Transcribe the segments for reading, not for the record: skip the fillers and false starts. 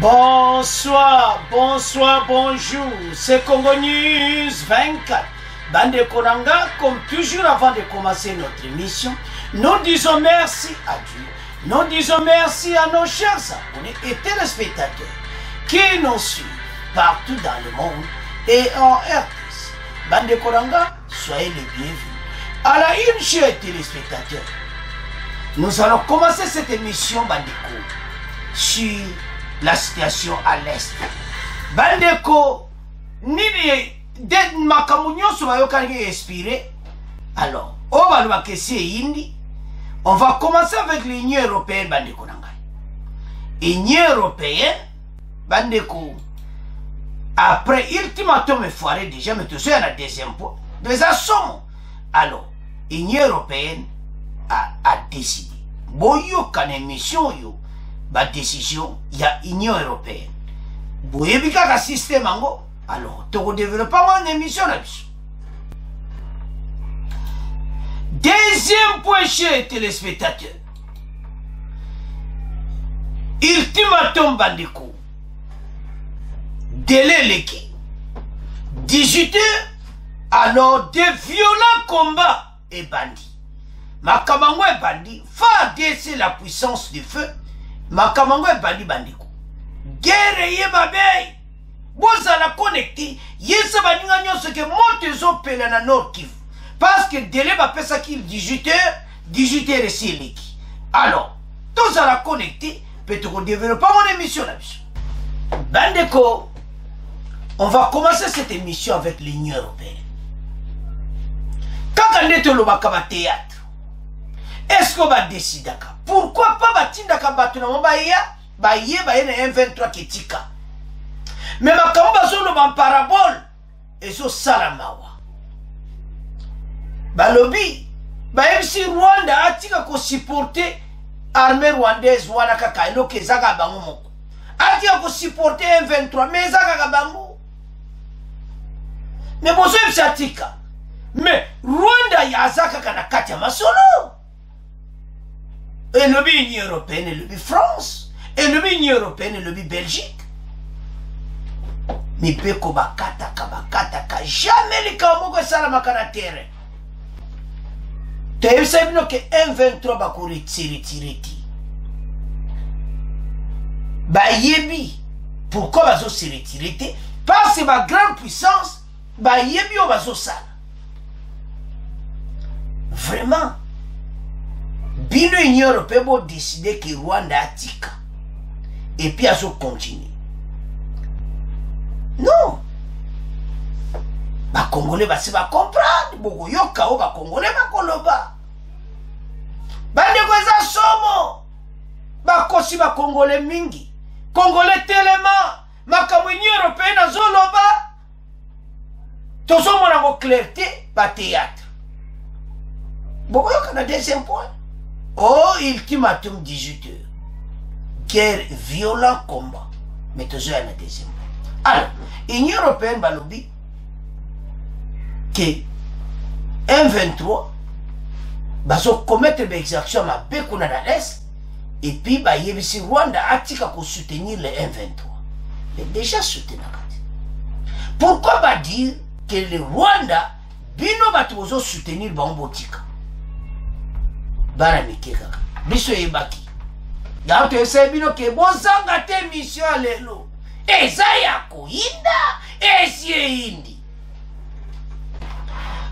Bonsoir, bonsoir, bonjour. C'est Congo News 24. Bande Konanga, comme toujours avant de commencer notre émission, nous disons merci à Dieu. Nous disons merci à nos chers abonnés et téléspectateurs qui nous suivent partout dans le monde et en RTS. Bande Konanga, soyez les bienvenus. À la une, chers téléspectateurs, nous allons commencer cette émission Bandeko sur la situation à l'Est. Bandeko, ni de makamunyo sobayokari expiré. Alors, on va commencer avec l'Union européenne, Bandeko Nangai. L'Union européenne, Bandeko, après ultimatum foiré déjà, mais tout ça, il y a la deuxième point. Des assommes. Alors, l'Union européenne a décidé. Boyo kan émission yo. Ba décision, il y a l'Union européenne. Boye bika ka système ango. Alors, tu développes une émission là-dessus. Deuxième point, chers téléspectateurs. Ultimatum Bandeko. Délai l'équipe. 18 heures. Alors, des violents combats et bandits. Makamango et bandits. Fa décès la puissance du feu. Makamango et bandits Bandeko. Guerre et babé. Vous allez connecter. Yes, baninga nyo ce que monte zo pele na Nord Kivu. Parce que délai va faire ça qu'il 18h, 18h et c'est l'équipe. Alors, tous allez connecter. Peut-être développer mon émission là-dessus. Bandeko, on va commencer cette émission avec l'Union européenne. Quand on est au théâtre, est-ce qu'on va décider? Pourquoi pas batindaka batuna baye M23 ketika? Mais ma kamba zolo en parabole et zo salamawa. Balobi, MC Rwanda atika ko supporter armée rwandaise wana kaka ino kezaka bango moko. Atika ko supporter M23 mais zaka bango. Mais bozo atika. Mais Rwanda yazaka kana kati ya masolo. Et le Union européenne et le France. Et le Union européenne et le Belgique. Mi peko bakata ka jamais les kamoko salamaka na terre. Tu sais que M23 bako retiré. Ba yebi. Pourquoi bazo se retirer? Parce que ma grande puissance ba yebi o bazo sala. Vraiment, l'Union européenne a décidé que Rwanda a tika. Et puis, elle continue. Non. Les Congolais vont comprendre. Les Congolais vont comprendre. Les Congolais mingi. Congolais tellement. L'Union européenne a zoloba. Tout le monde a clarté. Théâtre. Bon, il y a un deuxième point. Oh, ultimatum 18 heures. Guerre, violent combat. Mais toujours un deuxième point. Alors, l'Union européenne va lobby que M23 va commettre des exactions à Bekuna dans l'Est et puis bah, il y a Rwanda a soutenir les M23. Mais déjà soutenu. Pourquoi va dire que le Rwanda bino va soutenir Bambotika? Bana mikeka biso yebaki ya to esebino ke bozanga te mission lelo eza ya kuinda esie indi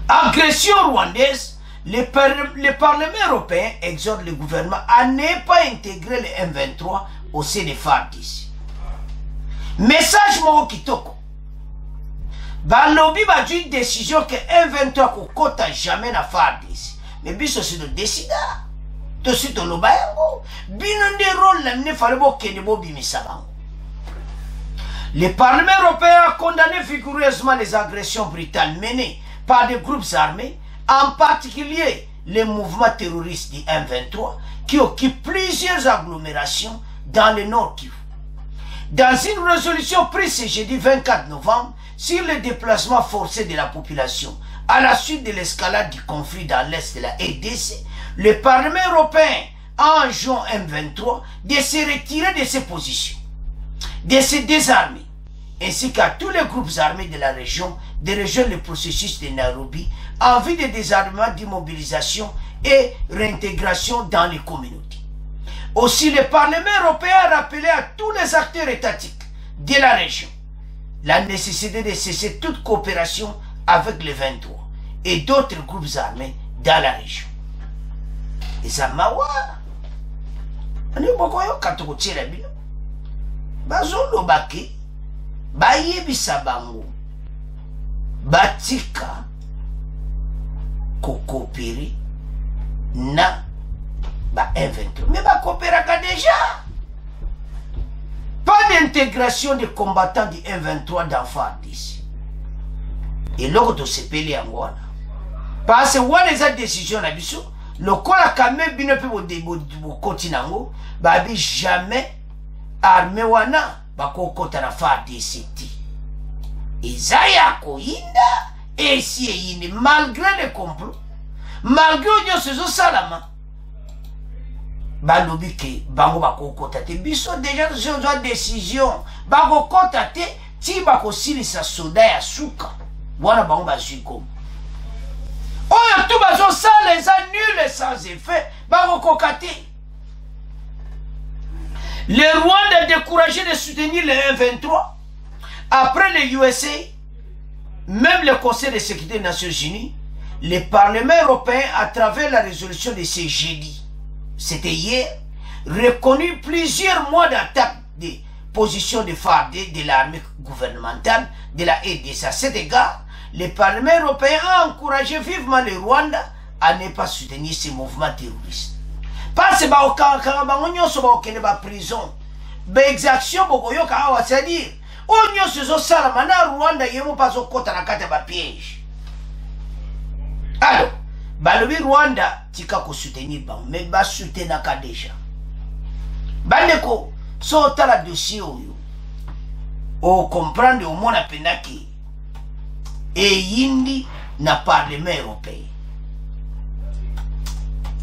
agression rwandaise. Le Parlement européen exhorte le gouvernement à ne pas intégrer les M23 au sein des FARDC. Message mo kitoko balobi ba une décision que M23 ko kota jamais na FARDC. Mais biso c'est le décideur. Tout suite au lobayango. Binonde rôle la ne fallait pas qu'il bimisabango. Le Parlement européen a condamné vigoureusement les agressions brutales menées par des groupes armés, en particulier les mouvements terroristes du M23 qui occupent plusieurs agglomérations dans le Nord Kivu. Dans une résolution prise ce jeudi 24 novembre sur le déplacement forcé de la population à la suite de l'escalade du conflit dans l'Est de la RDC, le Parlement européen a enjoint M23 de se retirer de ses positions. de se désarmer, ainsi qu'à tous les groupes armés de la région, de rejoindre le processus de Nairobi en vue de désarmement, d'immobilisation et réintégration dans les communautés. Aussi, le Parlement européen a rappelé à tous les acteurs étatiques de la région la nécessité de cesser toute coopération avec les 23 et d'autres groupes armés dans la région. Et ça m'a dit, bazolobaki bayebisa bango batika kokopere na ba M23 mais bakopéraka déjà. Pas d'intégration des combattants du M23 dans FARDC et l'autre sepeli yango wana parce que wana eza décision na biso lokola kame bino pe bokoti nango babi jamais armée wana bakokota na FARDC ti eza ya koyinda esi eyindi malgré les complots malgré nyonso ezosalama balobi ke bango bakokota te biso déjà tozwa décision bakokota te ti bakosilisa soda ya suka wana bango bazwi komo oyo tu bazosala eza nul et sans effet bakokoka te. Le Rwanda a découragé de soutenir le M23. Après les USA, même le Conseil de sécurité des Nations Unies, le Parlement européen, à travers la résolution de ce jeudi, c'était hier, reconnu plusieurs mois d'attaque des positions de FARDC, de l'armée gouvernementale, de la RDC. À cet égard, le Parlement européen a encouragé vivement le Rwanda à ne pas soutenir ces mouvements terroristes. Parce que ba prison ba exaction bokoyoka awa, c'est-à-dire onyo sezo sala mana Rwanda yemo paso kota na kata ba piège. Alors balobi Rwanda tika ko soutenir ba mais ba soutenir ka déjà bandeko so tala dossier oyo o comprendre au mona penaki e yindi na Parlement européen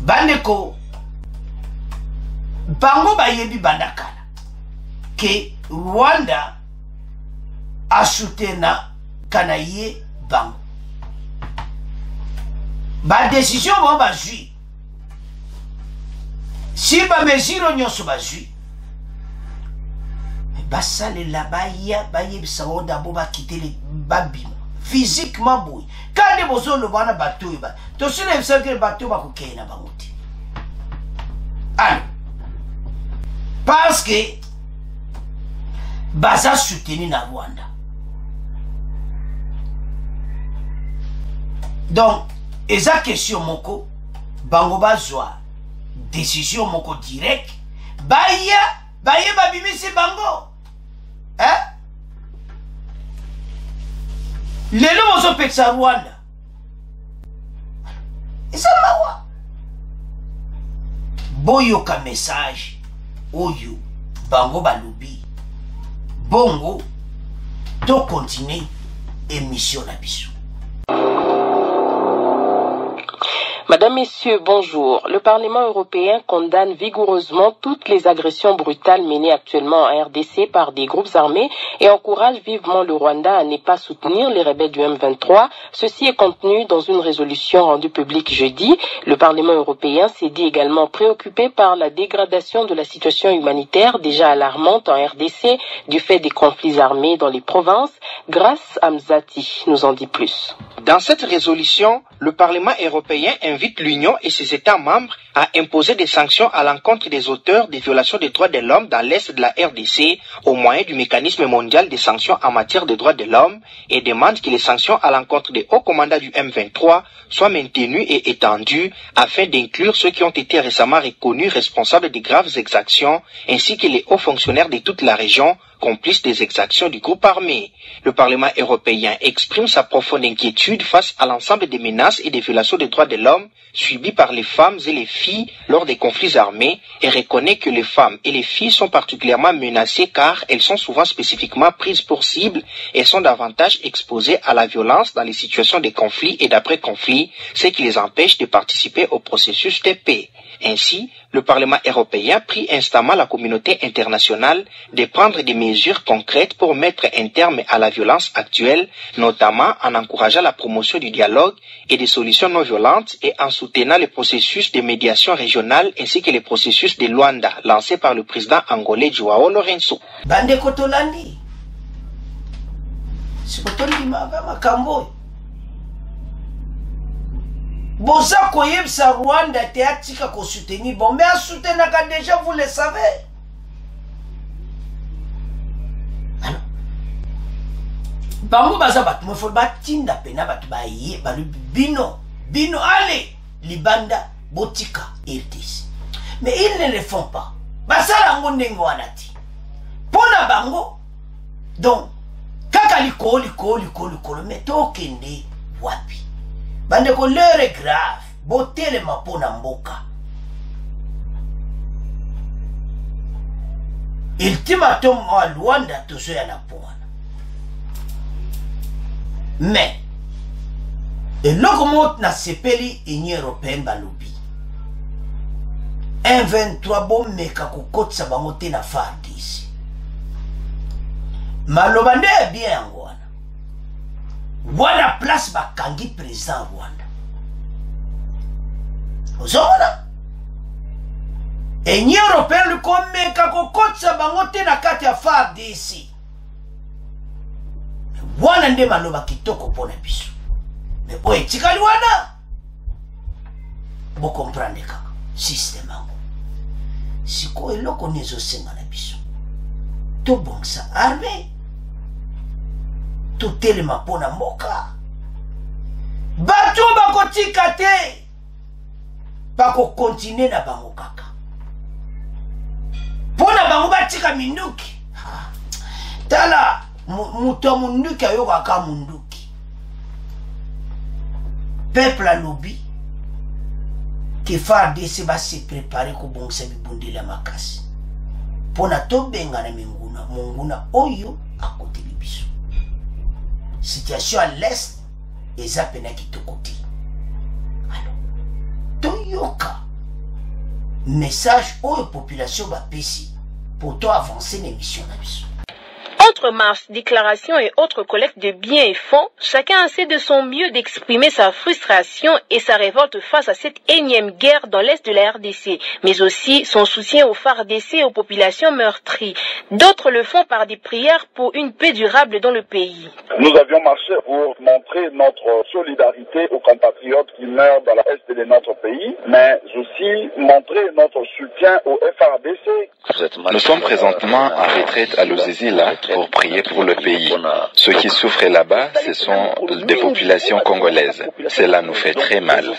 bandeko bango bayebi bandakala que Rwanda a soutenu Kanaye bango ba décision bon bazui si ba mesure nyonso bazui basale la baya bayebi sawo d'abo ba quitter les babima physiquement boy quand les bozo le bana bateau ba to sele bisa que bateau ba ko kena bango ti alors parce que baza soutenu na Rwanda. Donc, eza question moko bango bazwa décision moko direct baya babimisi bango. Hein? Lelo bozo peksa Rwanda. Eza mawa. Boyoka message oyo bango balobi bongo to continuer émission na biso. Madame, Messieurs, bonjour. Le Parlement européen condamne vigoureusement toutes les agressions brutales menées actuellement en RDC par des groupes armés et encourage vivement le Rwanda à ne pas soutenir les rebelles du M23. Ceci est contenu dans une résolution rendue publique jeudi. Le Parlement européen s'est dit également préoccupé par la dégradation de la situation humanitaire déjà alarmante en RDC du fait des conflits armés dans les provinces. Grâce à Mzati nous en dit plus. Dans cette résolution, le Parlement européen invite l'Union et ses États membres à imposer des sanctions à l'encontre des auteurs des violations des droits de l'homme dans l'Est de la RDC au moyen du mécanisme mondial des sanctions en matière de droits de l'homme et demande que les sanctions à l'encontre des hauts commandants du M23 soient maintenues et étendues afin d'inclure ceux qui ont été récemment reconnus responsables de graves exactions ainsi que les hauts fonctionnaires de toute la région complices des exactions du groupe armé. Le Parlement européen exprime sa profonde inquiétude face à l'ensemble des menaces et des violations des droits de l'homme subies par les femmes et les filles lors des conflits armés et reconnaît que les femmes et les filles sont particulièrement menacées car elles sont souvent spécifiquement prises pour cible et sont davantage exposées à la violence dans les situations de conflit et d'après-conflit, ce qui les empêche de participer au processus de paix. Ainsi, le Parlement européen prie instamment la communauté internationale de prendre des mesures mesures concrètes pour mettre un terme à la violence actuelle, notamment en encourageant la promotion du dialogue et des solutions non violentes et en soutenant les processus de médiation régionale ainsi que les processus de Luanda lancés par le président angolais Joao Lourenço. Bande Kotolandi. Sikotoli makambo. Boza koyebsa Rwanda te atika ko soutenir bon mais a soutenir déjà vous le savez. Alors bango baza batu mo fo batinda pena batu ba ye balu bino allez libanda botika RDC. Mais ils ne le font pas. Basala ngo ndengo wanati. Pona bango donc kaka likolo meto kende wapi. Bande ko l'heure est grave. Botele mapona mboka. Ultimatum à Luanda tozo ya na pona. Mais et l'ogmont na sepeli Union européenne balobi. 1-23 bon meka kokotsa bango te na FARDC. Malobande bien ngwana. Wana place bakangi président Rwanda. Ozona? Union européenne le komeka kokotsa bango te na kati ya FARDC. Wana nde maloba kitoko pona biso. Mais boy tikali wana. Bo comprendre kaka système ango. Siko eloko nezo senga na biso. To bongsa armée. Tout telema pona mboka. Bato bako tika te. Bako continue na bango kaka. Pona bango batika minduki. Tala muto munduki ayoka ka munduki. Peuple a lobby. Ke FARDC ba se préparer ko bongsa bibundela makasi. Pona to benga na munguna oyo akote biso. Situation à l'est et ça pena qui te côté. Alors, Toyoka message aux populations bapesi pour toi avancer l'émission d'abus. Entre marches, déclarations et autres collectes de biens et fonds, chacun essaie de son mieux d'exprimer sa frustration et sa révolte face à cette énième guerre dans l'est de la RDC, mais aussi son soutien aux FARDC et aux populations meurtries. D'autres le font par des prières pour une paix durable dans le pays. Nous avions marché pour montrer notre solidarité aux compatriotes qui meurent dans l'est de notre pays, mais aussi montrer notre soutien aux FARDC. Nous sommes présentement en retraite à Luzizila pour prier pour le pays. Ceux qui souffrent là-bas, ce sont des populations congolaises. Cela nous fait très mal.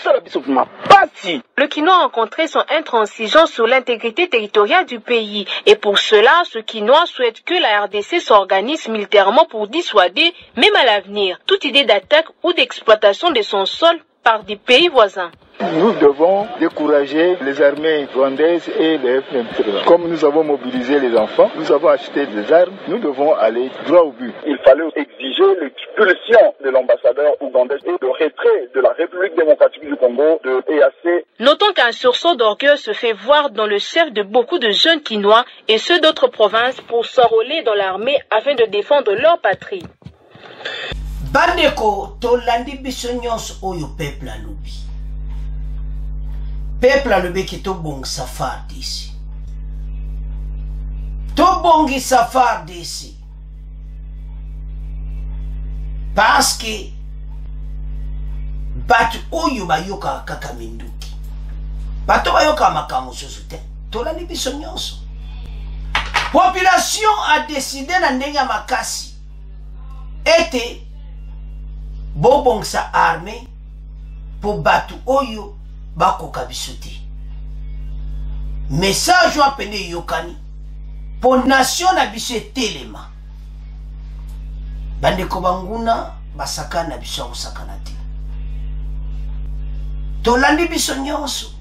Le Quinois a rencontré son intransigeant sur l'intégrité territoriale du pays. Et pour cela, ce Quinois souhaite que la RDC s'organise militairement pour dissuader, même à l'avenir, toute idée d'attaque ou d'exploitation de son sol par des pays voisins. Nous devons décourager les armées rwandaises et les F-23. Comme nous avons mobilisé les enfants, nous avons acheté des armes, nous devons aller droit au but. Il fallait exiger l'expulsion de l'ambassadeur ougandais et le retrait de la République démocratique du Congo de EAC. Notons qu'un sursaut d'orgueil se fait voir dans le chef de beaucoup de jeunes Quinois et ceux d'autres provinces pour s'enrôler dans l'armée afin de défendre leur patrie. Bandeko tolandi biso nyonso oyo peuple alobi. Peuple alobi ki tobongisa FARDC. Tobongisa FARDC. Parce que batu oyo bayoka kaka minduki. Bato bayoka makambo soso te. Tolandi biso nyonso. Population a décidé na ndenge makasi. Ete bobongisa armée pour batu oyo bakoka biso te. Message wa pene yokani pour nation na biso etelema. Bandeko banguna basakana biso osakana te. Tolandi biso nyonso.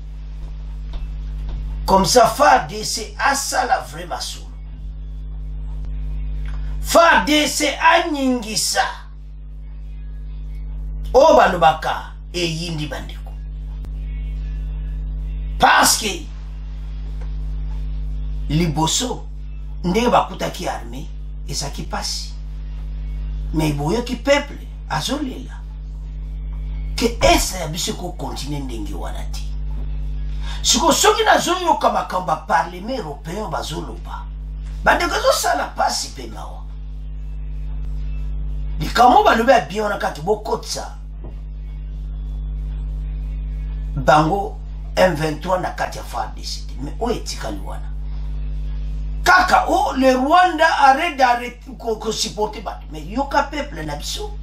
Comme ça FARDC asala vraiment solo. FARDC anyingisa. O balobaka e yindi bandeko. Parce que liboso ndenge bakuta ki armée et ça qui passe. Mais il qui peuple, azolela. Que est-ce que continue ndenge wanati? Si vous avez un parlement européen, ça n'a pas si peu. Les Kamo va bien on a beaucoup de ça. Bango M23 na kati ya FARDC. Mais où est-il wana? Kaka, oh, le Rwanda arrête d'arrêter de supporter. Mais yoka peuple na biso.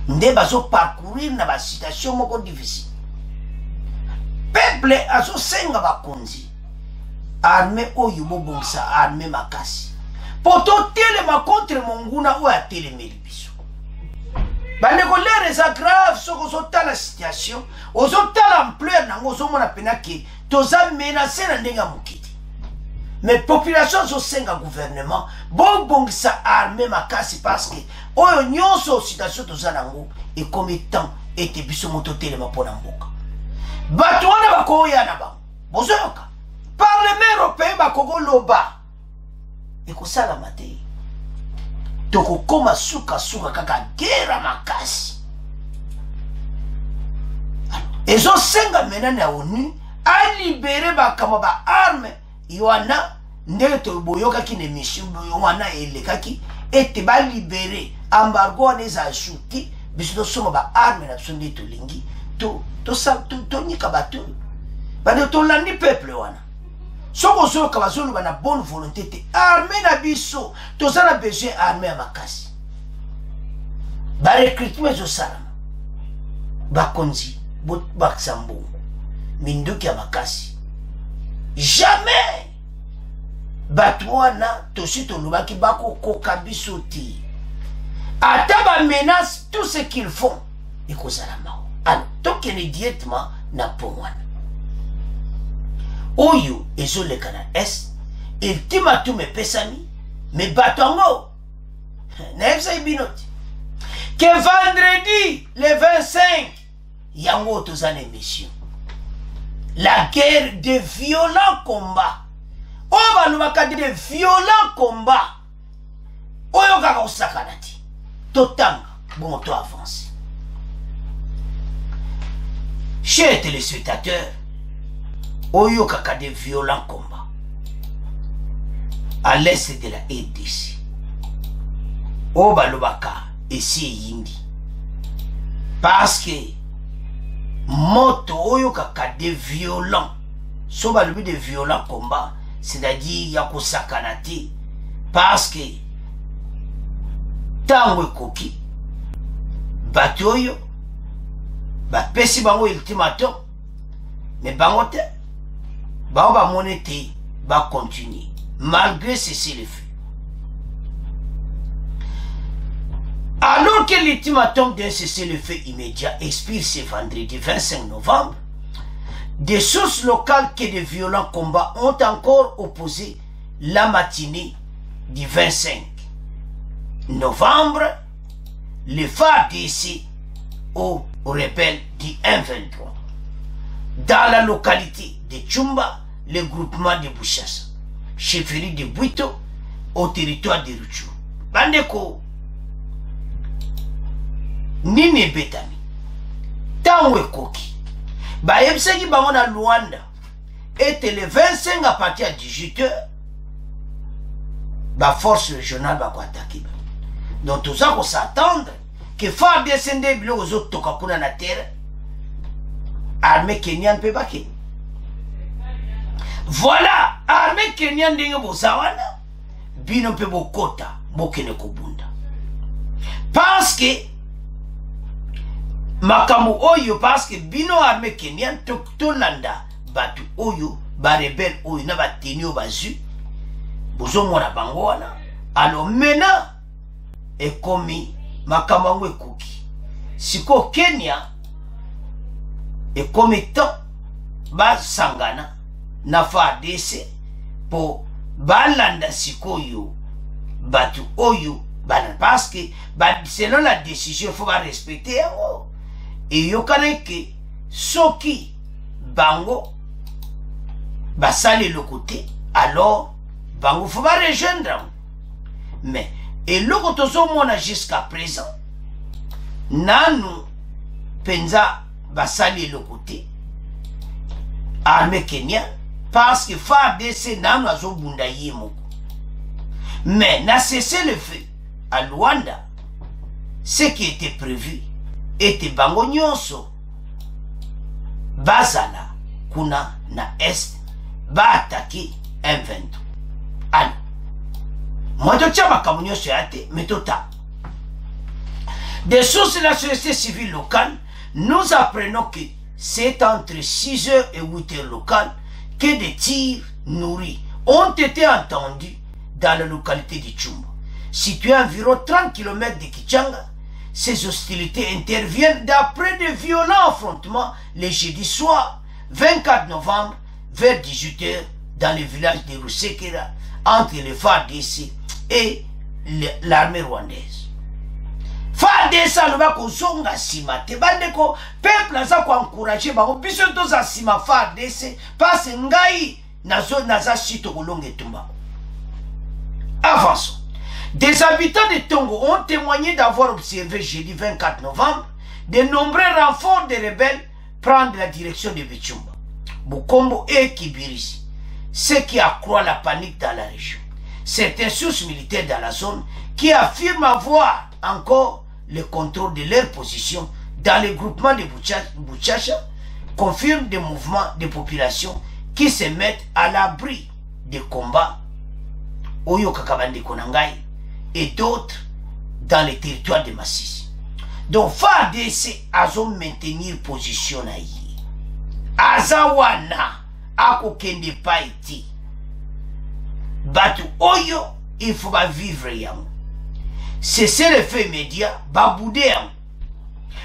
Nde bazo parcourir na ba situation moko difficile. Peuple azo senga bakonzi. Armée oyo bobongisa armée makasi. Poto telema contre monguna ou a telemeli biso. Bande colère est grave soko zota la situation. Ozota l'ampleur nango zomona penaki toza menacé na ndenga mukiti. Mais population zo senga gouvernement bongisa armée makasi parce que oyo nyonso situation toza nango et comme temps était biso moto telema pona mboka. Bato wana bakoya na ba. Bozoyoka. Parlement européen bakogo loba. Eko sala mate. Toko koma suka kaka guerre makasi. Ezo senga menane ya ONU a libéré bakama ba arme yoana ndenge to boyoka ki ne mission yoana elekaki ete ba libéré embargo wana eza shuki biso soma ba arme na sonde to lingi to nika bato bande to landi peuple wana soko so ka bazonu bana bonne volonté te armée na biso to sala besoin armée ya makasi ba recrutement zo sala ba konzi bot baksambo minduki ya makasi jamais bato wana tosi tolobaki bakokoka biso te ata ba menace tout ce qu'ils font ekozala mao alors tokende directement na po wana oyo ezoleka na est ultimatum epesami me bato yango nayebisa ibinoti que vendredi le 25 yango toza na émission la guerre de violents combats oyo balobaka de violents combats oyo kaka osakana ti totanga bongo to avance. Chers téléspectateurs, oyo kaka de violents combats à l'est de la RDC oyo balobaka esi eyindi parce que moto oyo kaka de violents so balobi de violents combats c'est-à-dire ya kosakana te parce que tango ekoki bato oyo bapesi bango ultimatum mais bango te bango bamoni te bacontinue malgré ceci le fait. Alors que l'ultimatum d'un cessez-le-feu immédiat expire ce vendredi 25 novembre, des sources locales que de violents combats ont encore opposé la matinée du 25 novembre les FARDC aux rebelles du M23. Dans la localité de Tchumba, le groupement de Bouchassa, chefferie de Bouito, au territoire de Rutshuru. Bandeko, nini betami tango ekoki bayebisaki bango na Luanda ete le 25 à partir de 18h ba force régionale ba ko attaquer. Donc tout ça qu'on s'attendre que FARDC nde biloko zotoka kuna na terre armée kenyane pe bake. Voilà armée kenyane ndenge bozawana bino pe bokota bokene kobunda parce que makamu oyo parce que bino armée kenyane tolanda batu oyo ba rebelle oyo na bateni oyo bazu bozomona bango wana alors maintenant ekomi makamu yango ekoki siko Kenya ekomi to basangana na FARDC po balanda sikoyo batu oyo bana parce que selon la décision il faut respecter yango. Et yokane ke soki bango basali le côté alors bango faut pas rejoindre mais eloko tozomona jusqu'à présent nanu penza basali eloko te armée Kenya parce que FARDC nanu azobunda ye moko. Mais n'a cessé le feu à Luanda, ce qui était prévu était bango nyonso bazala kuna na est ba attaquer M23. Alors, moi je tiens ma camonio sur la tête, mais total. Des sources de la société civile locale, nous apprenons que c'est entre 6h et 8h locales que des tirs nourris ont été entendus dans la localité de Tchumba. Située à environ 30 km de Kichanga, ces hostilités interviennent d'après de violents affrontements le jeudi soir, 24 novembre, vers 18h, dans le village de Rusekera, entre les FARDC et l'armée rwandaise. FARDC aloba kozonga sima te bandeko peuple aza ko encourager ba biso toza sima FARDC parce ngai naza sito kolonge tumba. Avançons. Des habitants de Tongo ont témoigné d'avoir observé jeudi 24 novembre de nombreux renforts de rebelles prendre la direction de Bichumba, Bukombo et Kibirisi, ce qui accroît la panique dans la région. Certains sources militaires dans la zone qui affirment avoir encore le contrôle de leur position dans le groupement de Buchacha confirment des mouvements de population qui se mettent à l'abri des combats Oyo Kakabande Konangai et d'autres dans les territoires de Masisi. Donc FARDC azo maintenir position na yi. Azawana akokende paiti. Batu Oyo il faut pas vivre yango. C'est le fait immédiat, baboudé.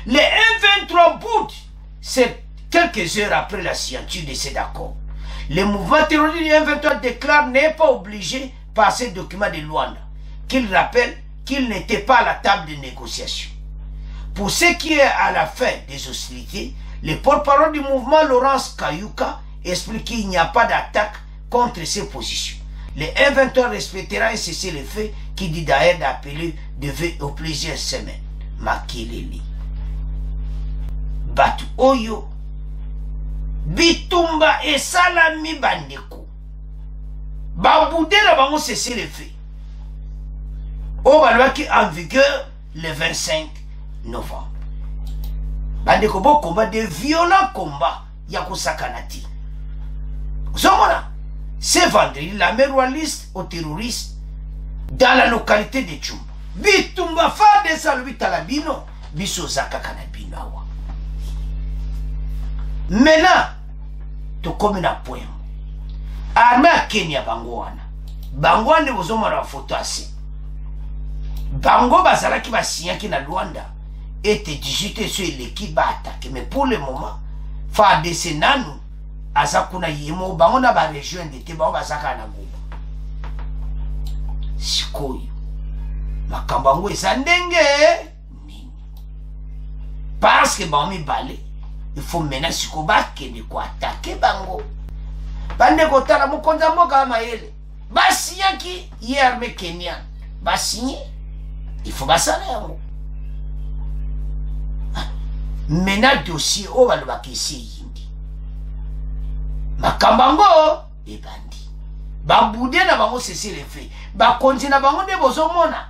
Les M23 bout, c'est quelques heures après la signature de cet accord. Le mouvement terroriste du M23 déclare n'est pas obligé par ces documents de Luanda, qu'il rappelle qu'il n'était pas à la table de négociation. Pour ce qui est à la fin des hostilités, le porte-parole du mouvement Laurence Kayuka explique qu'il n'y a pas d'attaque contre ces positions. Le M23 respectera un cessez-le-feu qui dit d'ailleurs d'appeler au plusieurs semaines. Makelele. Batu Oyo. Bitumba et Salami Bandeko. Baboudé la bango cessez-le-feu. Au balwa qui en vigueur le 25 novembre. Bandeko bon combat, de violents combats. Yako Sakanati. Zomona. C'est vendredi, la mer royaliste aux terroristes dans la localité de Tchumba. Bitumba fa de salui talabino, biso zaka kanabino awa. Maintenant, to comme na point. Armée à Kenya bangoana. Bangoane bozoma na photo assez. Bango bazalaki ba signaki na Luanda était 18 sur l'équipe attaqué, mais pour le moment, fa de senanu azakuna yemo bango na ba région de te bango bazaka na Goma. Sikoyo makambango eza ndenge nini parce que bango mibale il faut maintenant siko bakende ko attaquer bango bande kotala mokonza mboka mayele basinyaki ye armée Kenya basigné il faut basala yango maintenant dossier o balobaki esi makambango ebandi babude na bango cessez-le-feu bakonzi na bango nde bozomona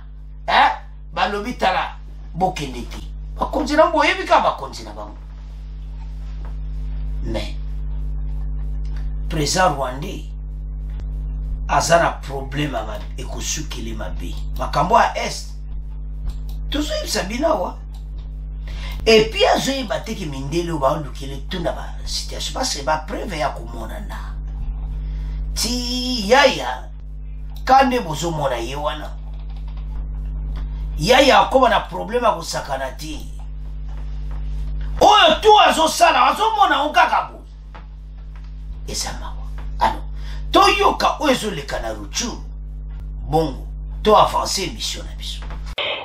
balobi tala bokende te bakonzi na bango oyebika bakonzi na bango mais président rwandais aza na problème ekosukele mabe makambo ya est tozoyebisa bino awa epuis azoyeba teke mindele oyo baolukele tuna ba situation parce que bapreve ya komona na ti yaya kande bozomona ye wana yaya akoba na problème ya kosakana te oyo tu azosala azomona ngo kaka boye eza mawa alors toyoka oyo ezoleka na rutshuru bongo to avance mission na biso.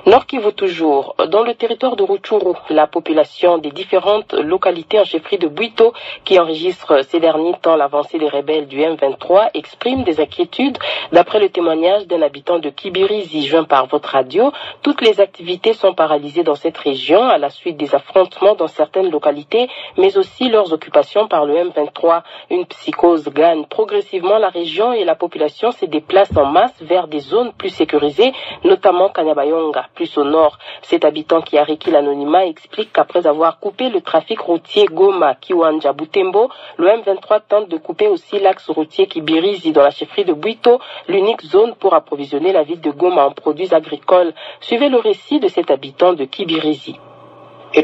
Nord Kivu toujours. Dans le territoire de Rutshuru, la population des différentes localités en chefferie de Bwito qui enregistre ces derniers temps l'avancée des rebelles du M23 exprime des inquiétudes. D'après le témoignage d'un habitant de Kibirizi joint par votre radio, toutes les activités sont paralysées dans cette région à la suite des affrontements dans certaines localités, mais aussi leurs occupations par le M23. Une psychose gagne progressivement la région et la population se déplace en masse vers des zones plus sécurisées, notamment Kanyabayonga. Plus au nord, cet habitant qui a requis l'anonymat explique qu'après avoir coupé le trafic routier Goma, Kiwanja, Butembo, le M23 tente de couper aussi l'axe routier Kibirizi dans la chefferie de Bwito, l'unique zone pour approvisionner la ville de Goma en produits agricoles. Suivez le récit de cet habitant de Kibirizi. Les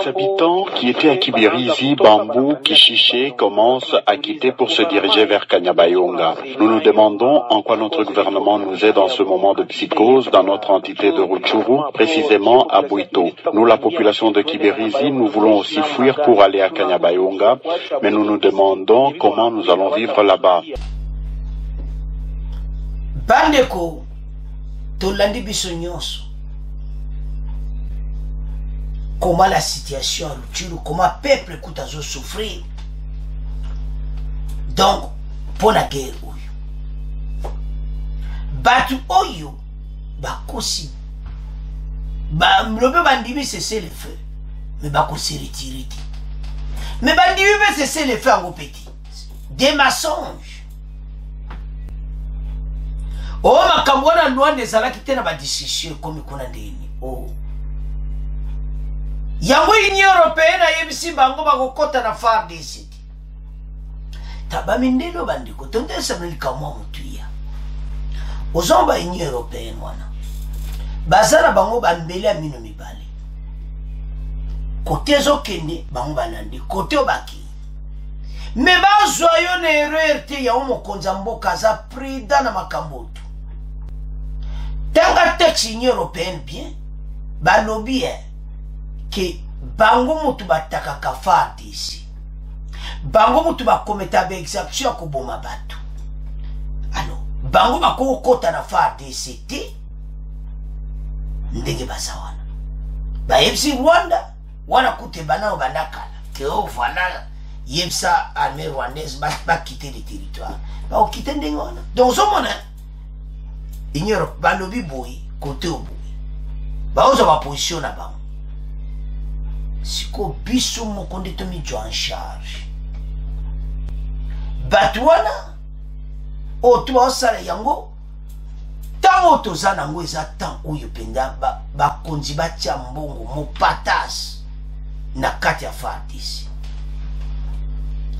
habitants qui étaient à Kibirizi, Bambou, Kishiché commencent à quitter pour se diriger vers Kanyabayonga. Nous nous demandons en quoi notre gouvernement nous aide dans ce moment de psychose dans notre entité de Rutshuru, précisément à Bwito. Nous, la population de Kibirizi, nous voulons aussi fuir pour aller à Kanyabayonga, mais nous nous demandons comment nous allons vivre là-bas. Bandeko, tolandi biso nyonso. Comment la situation à Rutshuru, comment le peuple écoute à souffrir. Donc, pour la guerre, Batu Oyo, Bakosi, le bandimi cesser le feu, mais Bakosi retiré. Mais bandimi veut cesser le feu en petit. Des mensonges. Oh, ma kamwana loin des ala qui étaient dans la discussion comme il connaît des. Oh. Yango Union européenne a yebisi bango bakokota na FARDC. Tabamindelo bandiko tonde sabeli kamwa mutuya. Ozomba Union européenne wana. Bazara bango bambele amino mibale. Kote zokende bango banandi kote obaki. Me bazwa yo na erreur te ya omokonza mboka za prida na makamboto. Tanga texte Union européenne bien. Balobi que bango mutu bataka ka FARDC. Bango mutu bakometa ba exaction ko boma batu. Alors, bango bako kota na FARDC te ndenge basawana. Ba yebsi Rwanda wana kute banao banakala. Que oh voilà, yebsa armée rwandaise ba quitter le territoire. Ba o quitter ndenge wana. Donc so mona ignore balobi boy côté oboy. Ba ozo ba position na bango. Siko biso mokonde to mijo en charge. Batwana oto osala yango tango tozana ngo eza tan oyo penda bakonzi batia mbongo mopatas na kati ya FARDC.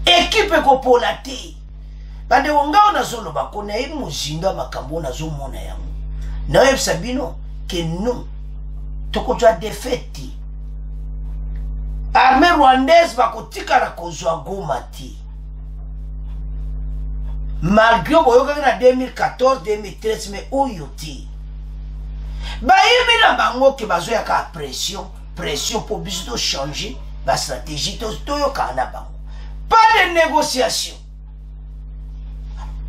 Ekipe kopola te. Bande wongao na zolo bakona e muzinda makambo na zo mona yango. Na yeb sabino ke non toko twa defetti. Armée rwandaise bakotika na kozwa Goma ti. Malgré boyoka na 2014, 2013 mais oyo ti. Ba yimi na bango ke bazo ya ka pression pour biso changer ba stratégie to yoka na bango. Pas de négociation.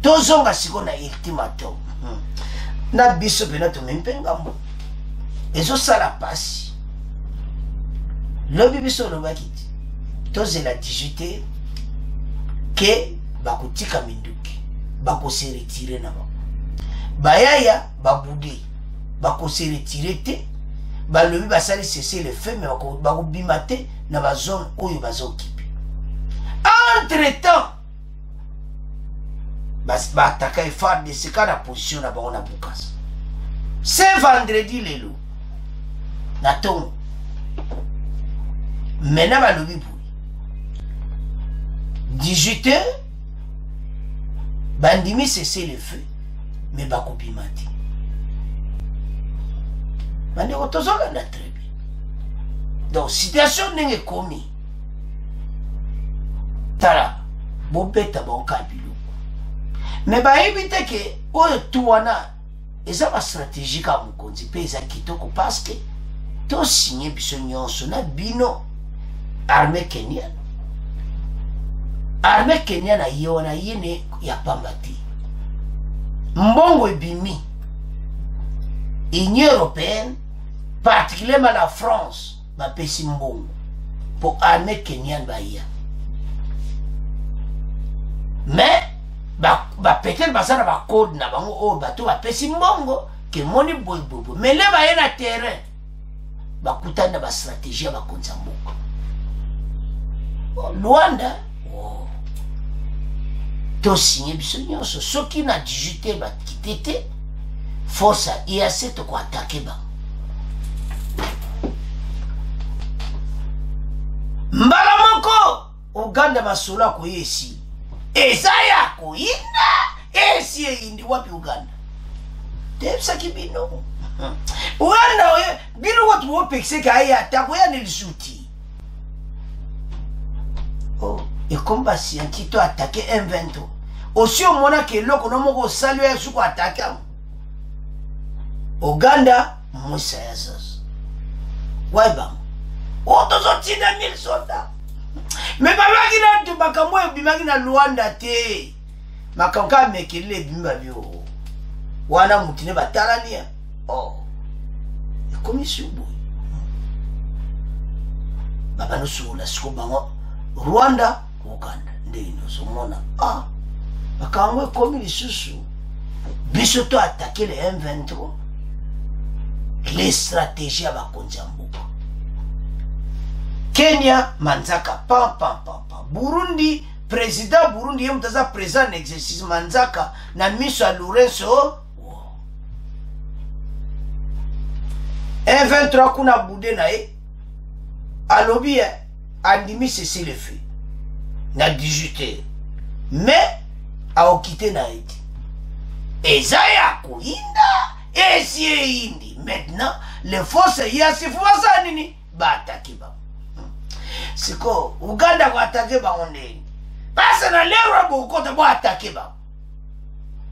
Tozonga siko na ultimatum. Na biso pena to mempenga mbo. Ezo sala pasi. Lobi biso lo bakiti. Toze la 18 ke bakotika minduki. Bako se retirer na ba. Bayaya babude. Bako se retirer te. Ba lobi basali cesser le feu mais bako bimate na ba zone oyo bazo occupé. Entre-temps, ba attaquer FARDC ka na position na ba na Bukasa. C'est vendredi lelo. Na ton. Maintenant, ba lobi pour 18h, bandimi cesser le feu, mais ba kopimati. Bandi otozoka na très bien. Donc, situation n'est commis. Tala, bobeta bon kabilo. Mais ba éviter que oyo tuwana eza ba stratégie ka mukonzi pe eza kitoko parce que to signé biso nyonso na bino armée kenyane. Armée kenyane yona yene ya pambati. Mbongo ebimi. Union européenne, particulièrement la France, va pesi mbongo pour armée kenyane baïa. Mais peut-être basana ba code na bango o bato ba pesi mbongo ke moni boy bobo. Mais le ba na terrain ba kutana ba stratégie ba konza mboka. Luanda to signé biso nyonso soki na 18 ba kitete force IAC to ko attaquer ba. Mbala moko Uganda masolo ko yesi. Ezaya ko inda esi indi wapi Uganda. Tepsa kibino. Uganda we bino watu wo pekse ka ya tako ya nilisuti. Oh, et combat scientifique to attaquer M23. Aussi au mona ke loko no moko salu ya suko attaquer. Uganda musa ya sasa. Waiba. Oto zoti na 1000 soldats. Mais baba kina tu bakamwe bimaki na Luanda te. Makanka mekele bimba bio. Wana mutine batalania. Oh. Ekomi subu. Baba no sula siko bango Rwanda, Uganda. Ndino somona. Ah. Bakamwe komi lisusu. Biso to attaquer les M23. Les stratégies à Bakonjambuka. Kenya, Manzaka, pam. Burundi, président Burundi, yemutaza président exercice Manzaka, na miso a Lourenço. M23 kuna boudé na e, alobi andimi cessé le feu. Na 18h. Mais, a okite na eti. Ezaya kuinda, esi indi. Maintenant, les forces yasi fuwasa nini, ba attaquer ba. Siko Uganda ko attaquer ba oneni. Pasa na lero bo ko ta bo attaquer ba.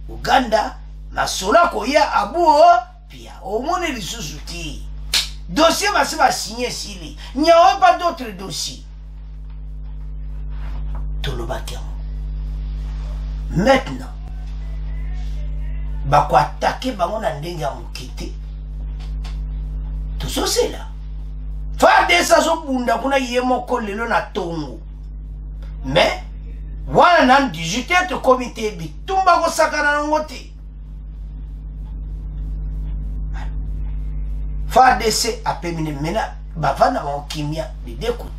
Uganda masola ko ya abuo pia omone lisusu ti. Dossier va se signer sili. Il n'y a pas d'autres dossiers. Tout le bateau. Maintenant, ba ko attaquer ba on ndenge ya mukite. Tout ça c'est là. Fade sa so bunda kuna yemo ko lelo na tongo. Mais wana nan 18 to comité bitumba ko sakana ngote. FARDC a permis mena bavana ba kimia de découte.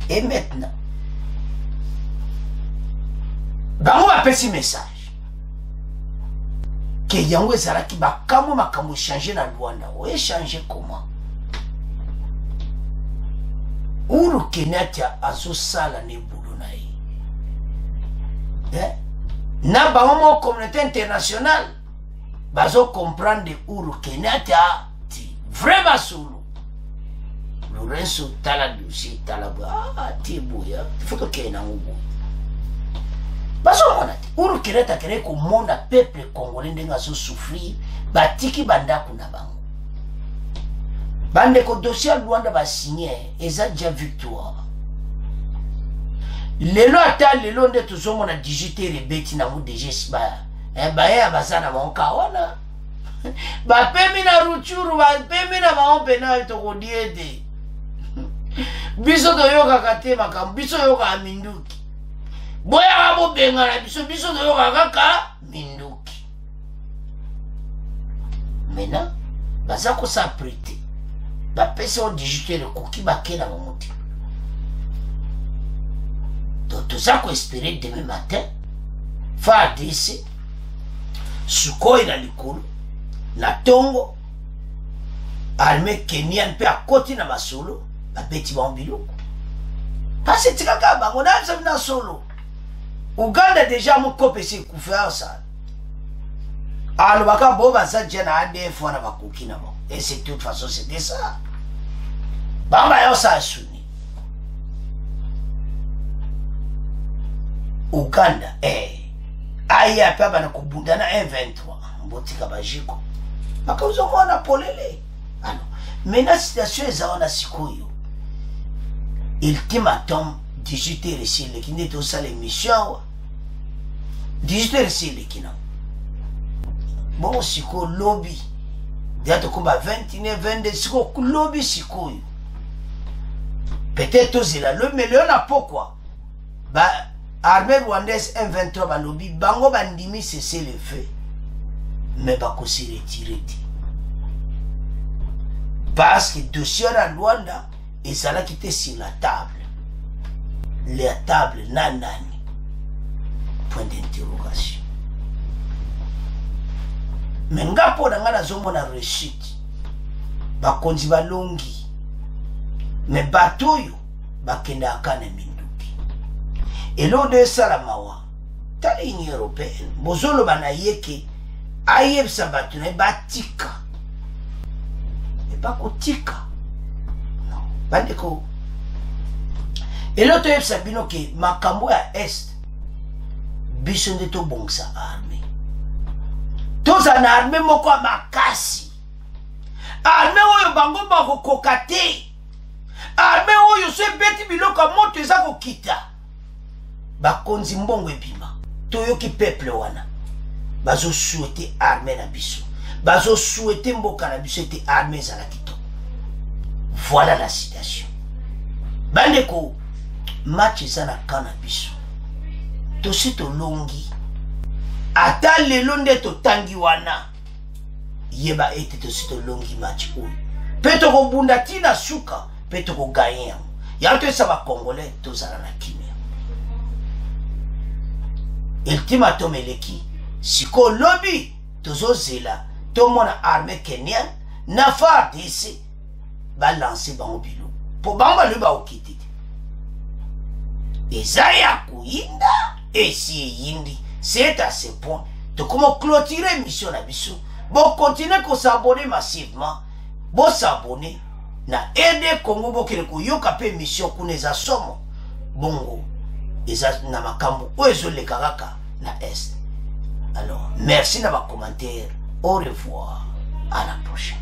Et maintenant bango ba pesi message que yango ezala ki ba kamo makamo changer na Rwanda. O changer comment? Uhuru Kenyatta azo sala ne boulot na ye. Na ba communauté internationale bazo comprendre Uhuru Kenyatta ti vraiment solo. Lourenço tala dossier tala ti boya faut que na ngubo. Bazo mona ti Uhuru Kenyatta kere ko mona peuple congolais ndenga so souffrir batiki banda kuna bango. Bande ko dossier Rwanda ba signé eza déjà victoire. Lelo ata lelo nde tozomo na 18 rebeti na mu DG ba. Ba ya bazana ba onkaona. Ba pemi na Ruchuru ba pemi na ba pena to ko diede. Biso to yoka kate makam biso yoka aminduki. Boya ba bo benga na biso to yoka kaka minduki. Maintenant baza ko sa prêter. La personne digitale le cookie baké dans mon motif. Donc tout ça qu'on espérait demain matin, FARDC, Sukhoi na likolo, na tongo, armée kenyane pe à côté na masolo, ba beti ba mbiloko. Parce que tikaka ba on a na solo. Uganda déjà mon copé c'est couvert ça. Alors baka bo ba sa jena ADF wana ba cookie na bon. Et c'est de toute façon c'était ça. Bamba yo sa suni. Uganda aya pa bana kubunda na M23 mbotika bajiko. Makauzo mwana polele. Alors, maintenant situation ezaona sikoyo. Ultimatum 18 ici le kinde to sala émission. 18 ici le kina. Bon siko lobby ya tokomba 21 22 siko lobi sikoyo peut-être tozela le mais leona pourquoi ba armée rwandaise M23 balobi bango bandimi cesser le feu mais bako se retirer parce que dossier à Rwanda et ça là qui était sur la table nanani point d'interrogation mais ngapo na ngana zombo na réussite bakonzi balongi mais batoyo bakenda akana minduki et l'eau de salamawa ta l'Union européenne bozolo banayeke ayeb sabatu na batika et bakotika non bandeko et l'autre yeb sabino ke makambo ya est biso nde to bongsa armée toza na armée moko ya makasi armée oyo bango bakokoka te armée oyo so ebeti biloko ya moto eza kokita bakonzi mbongo ebima toyoki peuple wana bazosouhaite armée na biso bazosouhaite mboka na biso ete armée ezala kitoko. Voilà la citation bandeko match eza na ka na biso tosi tolongi ata lelo nde totangi wana yeba ete tosi tolongi match oyo mpe tokobunda ntina suka mpe tokoganye yango yango toyesa bacongolais tozala na kimia ultimatum eleki siko lobi tozozela tomona armée kenyan na FARDC balanse bango bilo mpo bango balobi baokite te eza ya koyinda esi eyindi. C'est à ce point de comment clôturer mission na biso. Bon continuer ko s'abonner massivement. Bon s'abonner na aider Congo bokele ko yoka pe mission kuneza somo. Bongo eza na makambo ozo le karaka na est. Alors merci na ba commentaire. Au revoir. À la prochaine.